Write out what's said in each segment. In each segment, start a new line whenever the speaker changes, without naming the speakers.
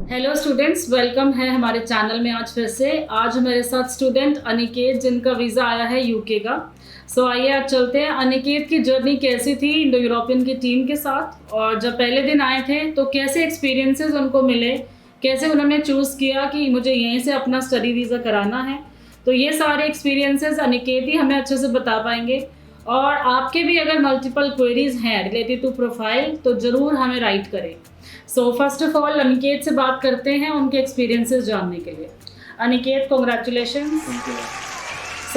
Hello students, welcome है हमारे channel में। आज फिर से आज मेरे साथ स्टूडेंट अनिकेत, जिनका वीज़ा आया है यूके का। आइए आज चलते हैं अनिकेत की जर्नी कैसी थी इंडो यूरोपियन की टीम के साथ, और जब पहले दिन आए थे तो कैसे एक्सपीरियंसेस उनको मिले, कैसे उन्होंने चूज़ किया कि मुझे यहीं से अपना स्टडी वीज़ा कराना है। तो ये सारे एक्सपीरियंसेस अनिकेत ही हमें अच्छे से बता पाएंगे। और आपके भी अगर मल्टीपल क्वेरीज हैं रिलेटेड टू प्रोफाइल तो ज़रूर हमें राइट करें। फर्स्ट ऑफ ऑल अनिकेत से बात करते हैं उनके एक्सपीरियंसेस जानने के लिए। Aniket, congratulation.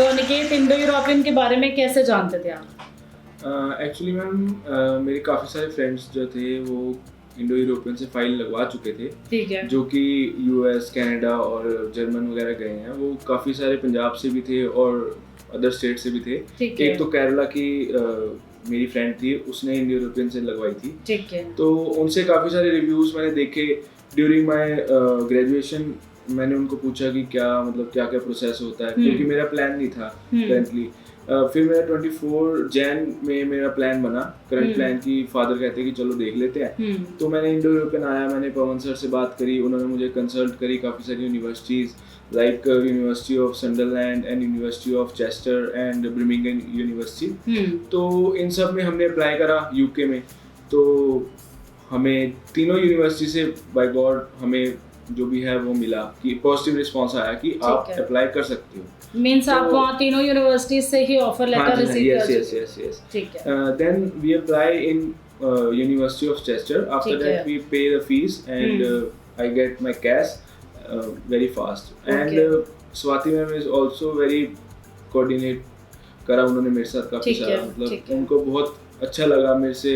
Aniket, Indo European के बारे में कैसे जानते थे आप?
एक्चुअली मैम मेरे काफ़ी सारे फ्रेंड्स जो थे वो इंडो यूरोपियन से फाइल लगवा चुके थे।
ठीक है।
जो कि यूएस, कनाडा और जर्मन वगैरह गए हैं। वो काफ़ी सारे पंजाब से भी थे और अदर स्टेट से भी थे। एक तो केरला की मेरी फ्रेंड थी, उसने इंडो यूरोपियन से लगवाई थी।
ठीक है।
तो उनसे काफ़ी सारे रिव्यूज़ मैंने देखे ड्यूरिंग माय ग्रेजुएशन। मैंने उनको पूछा कि क्या क्या प्रोसेस होता है, क्योंकि मेरा प्लान नहीं था करंटली। फिर मेरा 24 जैन में मेरा प्लान बना, करंट प्लान की। फादर कहते कि चलो देख लेते हैं। तो मैंने इंडो यूरोपियन आया, मैंने पवन सर से बात करी, उन्होंने मुझे कंसल्ट करी काफ़ी सारी universities like university of Sunderland and university of Chester and Birmingham university. तो इन सब में हमने अप्लाई करा यूके में। तो हमें तीनों यूनिवर्सिटी से बाय गॉड हमें जो भी है वो मिला कि पॉजिटिव रिस्पांस आया कि आप अप्लाई कर सकते हो।
मींस आप वहाँ तीनों यूनिवर्सिटीज से ही ऑफर लेटर रिसीव कर सकते हो।
यस।
ठीक है।
Then we apply in university of Chester. After that we pay the fees and I get my cash very fast. And Swati ma'am is also very coordinate करा उन्होंने मेरे साथ काफ़ी सारा। उनको बहुत अच्छा लगा मेरे से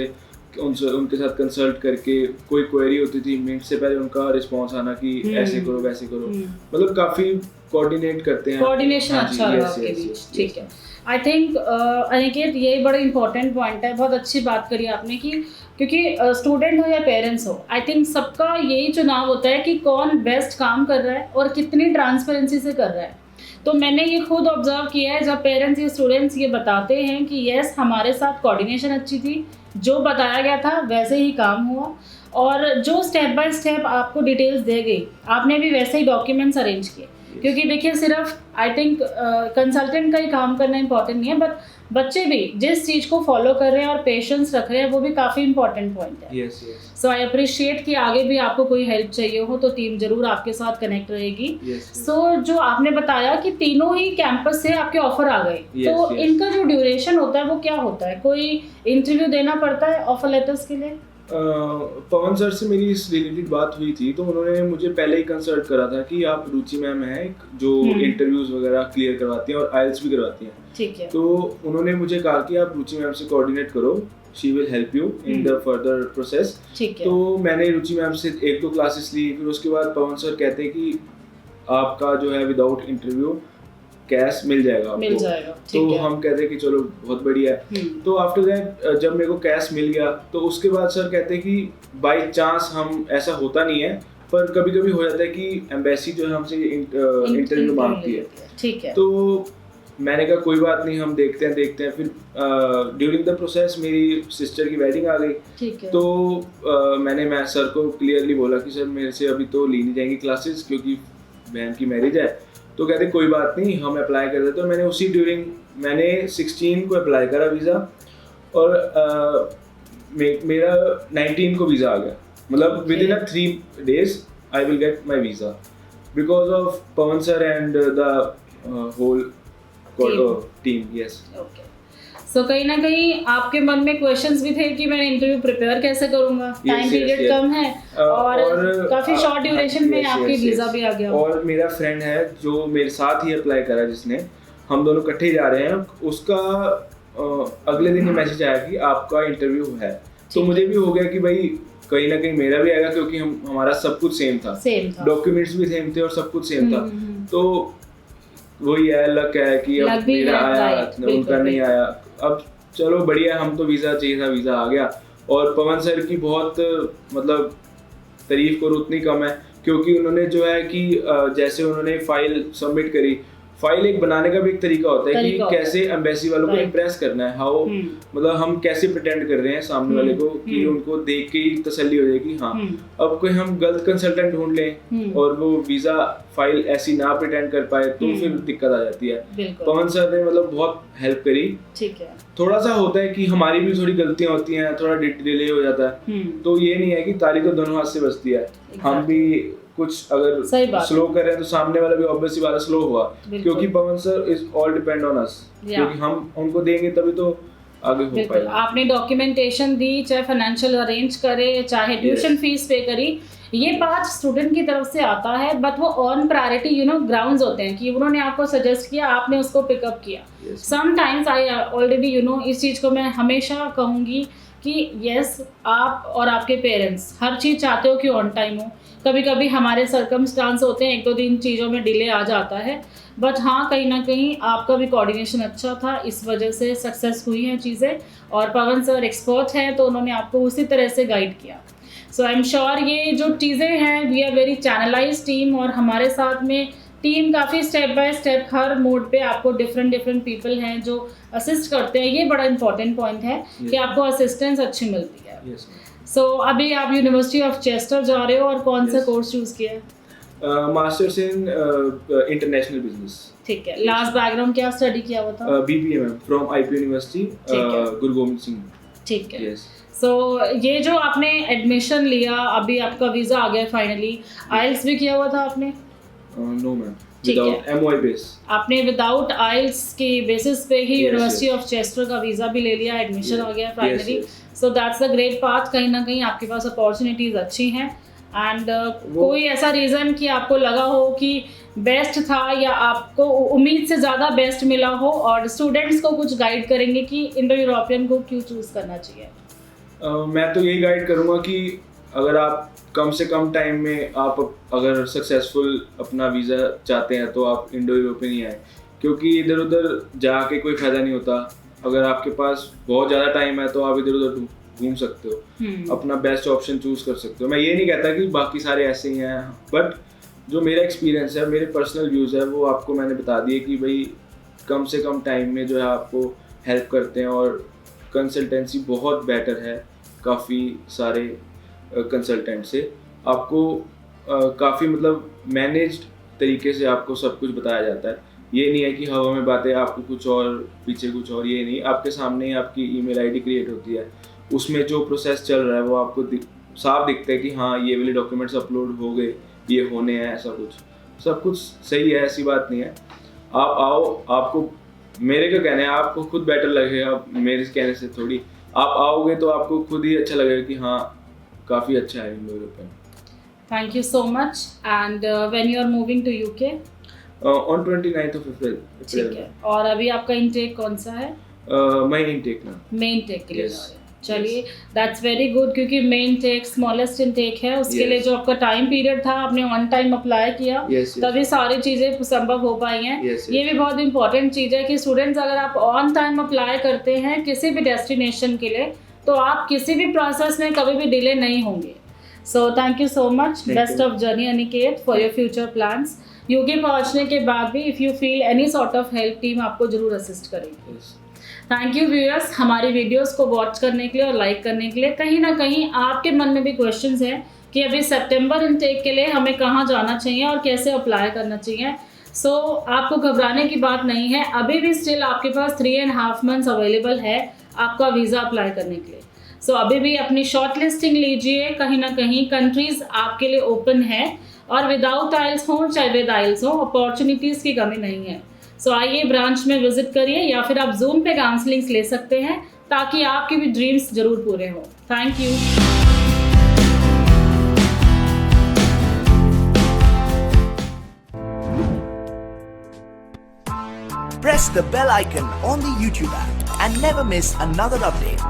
उनके साथ कंसल्ट करके। कोई क्वेरी होती थी मिनट से पहले उनका रिस्पांस आना कि ऐसे करो वैसे करो। काफ़ी कोऑर्डिनेट करते हैं।
कोऑर्डिनेशन अच्छा रहा आपके बीच। ठीक है। आई थिंक अनिकेत, ये बड़ा इंपॉर्टेंट पॉइंट है। बहुत अच्छी बात करी आपने कि क्योंकि स्टूडेंट हो या पेरेंट्स हो, आई थिंक सबका यही चुनाव होता है कि कौन बेस्ट काम कर रहा है और कितनी ट्रांसपेरेंसी से कर रहा है। तो मैंने ये खुद ऑब्जर्व किया है, जब पेरेंट्स या स्टूडेंट्स ये बताते हैं कि यस हमारे साथ कोऑर्डिनेशन अच्छी थी, जो बताया गया था वैसे ही काम हुआ, और जो स्टेप बाय स्टेप आपको डिटेल्स दे गई आपने भी वैसे ही डॉक्यूमेंट्स अरेंज किए। क्योंकि देखिए सिर्फ आई थिंक कंसल्टेंट का ही काम करना इंपॉर्टेंट नहीं है, बट बच्चे भी जिस चीज़ को फॉलो कर रहे हैं और पेशेंस रख रहे हैं वो भी काफ़ी इंपॉर्टेंट पॉइंट है। सो आई अप्रिशिएट कि आगे भी आपको कोई हेल्प चाहिए हो तो टीम जरूर आपके साथ कनेक्ट रहेगी। जो आपने बताया कि तीनों ही कैंपस से आपके ऑफर आ गए, तो इनका जो ड्यूरेशन होता है वो क्या होता है? कोई इंटरव्यू देना पड़ता है ऑफर लेटर्स के लिए?
पवन सर से मेरी इस रिलेटेड बात हुई थी, तो उन्होंने मुझे पहले ही कंसल्ट करा था कि आप रुचि मैम हैं जो इंटरव्यूज वगैरह क्लियर करवाती हैं और आइल्स भी करवाती हैं।
ठीक है।
तो उन्होंने मुझे कहा कि आप रुचि मैम से कोऑर्डिनेट करो, she will help you in the further process. तो मैंने रुचि मैम से 1-2 क्लासेस ली। फिर उसके बाद पवन सर कहते हैं कि आपका जो है विदाउट इंटरव्यू कैश मिल जाएगा आपको। तो हम कहते हैं कि चलो बहुत बढ़िया है। तो आफ्टर दैट जब मेरे को कैश मिल गया तो उसके बाद सर कहते हैं कि बाय चांस हम, ऐसा होता नहीं है पर कभी कभी हो जाता है कि एम्बेसी जो है हमसे इंटरव्यू मांगती है।
ठीक है।
तो मैंने कहा कोई बात नहीं, हम देखते हैं। फिर ड्यूरिंग द प्रोसेस मेरी सिस्टर की वेडिंग आ गई।
ठीक है।
तो मैं सर को क्लियरली बोला कि सर मेरे से अभी तो ली नहीं जाएंगी क्लासेस क्योंकि बहन की मैरिज है। तो कहते कोई बात नहीं, हम अप्लाई कर देते। तो मैंने 16 को अप्लाई करा वीज़ा, और मेरा 19 को वीज़ा आ गया। With in 3 days I will get my visa because of Pawan sir and the whole team. Yes.
So कहीं ना कहीं आपके मन में क्वेश्चंस भी थे कि मैं इंटरव्यू प्रिपेयर कैसे करूंगा, टाइम पीरियड कम है और काफी शॉर्ट ड्यूरेशन में आपकी वीजा भी आ गया।
और मेरा फ्रेंड है जो मेरे साथ ही अप्लाई करा, जिसने, हम दोनों इकट्ठे जा रहे हैं, उसका अगले दिन ही मैसेज आया कि आपका इंटरव्यू है। तो मुझे भी हो गया कि भाई कहीं ना कहीं मेरा भी आएगा, क्योंकि हमारा सब कुछ सेम था। डॉक्यूमेंट्स भी सेम थे और सब कुछ सेम था। तो वही है, लक है कि अब मेरा आया, उनका नहीं आया। अब चलो बढ़िया, हम तो वीज़ा चाहिए था, वीज़ा आ गया। और पवन सर की बहुत तारीफ करो उतनी कम है, क्योंकि उन्होंने जो है कि जैसे उन्होंने फाइल सबमिट करी फाइल एक बनाने का भी एक तरीका होता है कि
तरीका होता है।
कैसे एम्बेसी वालों को
Right.
इम्प्रेस करना है, हाउ मतलब हम कैसे प्रिटेंड कर रहे हैं सामने वाले को कि उनको देख के ही तसल्ली हो जाएगी हाँ अब कोई हम गलत कंसल्टेंट ढूंढ लें और वो वीजा फाइल ऐसी ना प्रिटेंड कर पाए तो फिर दिक्कत आ जाती है।
बिल्कुल।
पवन सर ने मतलब बहुत हेल्प करी।
ठीक है।
थोड़ा सा होता है कि हमारी भी थोड़ी गलतियां होती हैं, थोड़ा डिले हो जाता है, तो ये नहीं है कि ताली तो दोनों हाथ से बजती है। हम भी कुछ अगर स्लो कर रहे हैं तो सामने वाला भी ऑब्वियसली वाला स्लो हुआ, क्योंकि Pawan sir is all depend on us, क्योंकि हम उनको देंगे तभी तो आगे हो पाएगा।
आपने डॉक्यूमेंटेशन दी, चाहे फाइनेंशियल अरेंज करे, चाहे ट्यूशन फीस पे करी, ये बात स्टूडेंट की तरफ से आता है, बट वो ऑन प्रायोरिटी ग्राउंड्स होते हैं कि उन्होंने आपको सजेस्ट किया, आपने उसको पिकअप किया। समटाइम्स आई ऑलरेडी इस चीज़ को मैं हमेशा कहूँगी कि यस, आप और आपके पेरेंट्स हर चीज़ चाहते हो कि ऑन टाइम हो। कभी कभी हमारे सर्कमस्टांस होते हैं, 1-2 दिन चीज़ों में डिले आ जाता है, बट हाँ कहीं ना कहीं आपका भी कोऑर्डिनेशन अच्छा था, इस वजह से सक्सेस हुई हैं चीज़ें। और पवन सर एक्सपर्ट हैं तो उन्होंने आपको उसी तरह से गाइड किया। सो आई एम श्योर ये जो चीज़ें हैं, we are very channelise team, और हमारे साथ में टीम काफ़ी स्टेप बाय स्टेप हर मोड पे आपको डिफरेंट पीपल हैं जो असिस्ट करते हैं। ये बड़ा इंपॉर्टेंट पॉइंट है कि आपको असिस्टेंस अच्छी मिलती है। सो अभी आप यूनिवर्सिटी ऑफ चेस्टर जा रहे हो और कौन सा कोर्स चूज़ किया है?
Masters in international business.
ठीक है। लास्ट बैकग्राउंड क्या स्टडी किया हुआ था?
BBA फ्रॉम IP यूनिवर्सिटी गुरु गोविंद सिंह।
ठीक है। सो ये जो आपने एडमिशन लिया, अभी आपका वीज़ा आ गया फाइनली, आइल्स भी किया हुआ था आपने?
No ma'am, without MOI base. आपने
विदाउट आइल्स के बेसिस पे ही यूनिवर्सिटी ऑफ चेस्टर का वीज़ा भी ले लिया, एडमिशन आ गया finally. So that's a great path. कहीं ना कहीं आपके पास अपॉर्चुनिटीज़ अच्छी हैं। एंड कोई ऐसा रीज़न कि आपको लगा हो कि बेस्ट था या आपको उम्मीद से ज़्यादा बेस्ट मिला हो, और स्टूडेंट्स को कुछ गाइड करेंगे कि इंडो यूरोपियन को क्यों चूज़ करना चाहिए?
मैं तो यही गाइड करूँगा कि अगर आप कम से कम टाइम में आप अगर सक्सेसफुल अपना वीज़ा चाहते हैं तो आप इंडो यूरोपियन ही आए, क्योंकि इधर उधर जाके कोई फ़ायदा नहीं होता। अगर आपके पास बहुत ज़्यादा टाइम है तो आप इधर उधर घूम सकते हो, अपना बेस्ट ऑप्शन चूज़ कर सकते हो। मैं ये नहीं कहता कि बाकी सारे ऐसे ही हैं, बट जो मेरा एक्सपीरियंस है, मेरे पर्सनल व्यूज़ है, वो आपको मैंने बता दिए कि भाई कम से कम टाइम में जो है आपको हेल्प करते हैं, और कंसल्टेंसी बहुत बेटर है काफ़ी सारे कंसल्टेंट से। आपको काफ़ी मतलब मैनेज्ड तरीके से आपको सब कुछ बताया जाता है। ये नहीं है कि हवा में बातें, आपको कुछ और पीछे कुछ और, ये नहीं, आपके सामने ही आपकी ईमेल आईडी क्रिएट होती है, उसमें जो प्रोसेस चल रहा है वो आपको साफ दिखता है कि हाँ ये वाले डॉक्यूमेंट्स अपलोड हो गए, ये होने हैं, ऐसा कुछ सब कुछ सही है, ऐसी बात नहीं है। आप आओ, आपको मेरे का कहना है, आपको खुद बेटर लगेगा, मेरे कहने से थोड़ी। आप आओगे तो आपको खुद ही अच्छा लगेगा कि हाँ काफ़ी अच्छा है Indo European.
Thank you so much. And when you are moving to UK?
On 29th of April।
ठीक है। और अभी आपका इनटेक कौन सा है?
मेन इनटेक ना।
मेन टेक के लिए जा रहे हैं। चलिए, दैट्स वेरी गुड, क्योंकि मेन टेक स्मॉलेस्ट इनटेक है, उसके लिए जो आपका टाइम पीरियड था आपने ऑन टाइम अप्लाई किया, तभी सारी चीज़ें संभव हो पाई हैं। ये भी बहुत इंपॉर्टेंट चीज़ है कि स्टूडेंट्स अगर आप ऑन टाइम अप्लाई करते हैं किसी भी डेस्टिनेशन के लिए, तो आप किसी भी प्रोसेस में कभी भी डिले नहीं होंगे। So thank you so much, best of journey Aniket for your future plans. UK पहुंचने के बाद भी if you feel any sort of help, team आपको जरूर असिस्ट करेगी। थैंक यू व्यूअर्स, हमारी वीडियोस को वॉच करने के लिए और लाइक करने के लिए। कहीं ना कहीं आपके मन में भी क्वेश्चंस हैं कि अभी सितंबर इनटेक के लिए हमें कहाँ जाना चाहिए और कैसे अप्लाई करना चाहिए। सो आपको घबराने की बात नहीं है, अभी भी स्टिल आपके पास 3.5 months अवेलेबल है आपका वीज़ा अप्लाई करने के लिए। सो अभी भी अपनी शॉर्ट लिस्टिंग लीजिए, कहीं ना कहीं कंट्रीज़ आपके लिए ओपन है, और विदाउट आइल्स हो चाहे विद आइल्स हो, अपॉर्चुनिटीज़ की कमी नहीं है। सो आइए ब्रांच में विजिट करिए, या फिर आप जूम पे काउंसलिंग्स ले सकते हैं, ताकि आपके भी ड्रीम्स जरूर पूरे हों। Thank you.
Press the bell icon on the YouTube app and never miss another update.